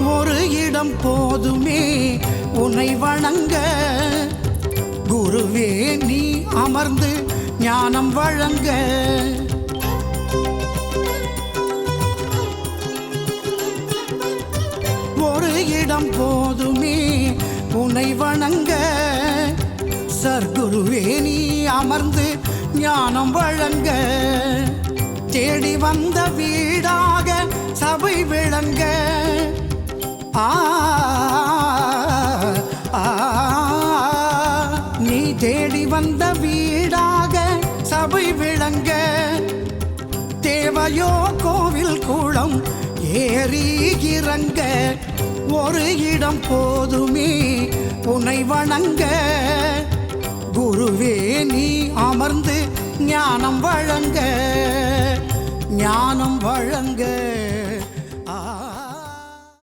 ஒரு இடம் போதுமே உன்னை வணங்க, குருவே நீ அமர்ந்து ஞானம் வழங்க. ஒரு இடம் போதுமே உன்னை வணங்க, சர்க்குருவே நீ அமர்ந்து ஞானம் வழங்க. தேடி வந்த வீடாக சபை விளங்க, நீ தேடி வந்த வீடாக சபை விளங்க. தேவையோ கோவில் குளம் ஏறி இறங்க, ஒரு இடம் போதுமே உன்னை வணங்க, குருவே நீ அமர்ந்து ஞானம் வழங்க, ஞானம் வழங்க.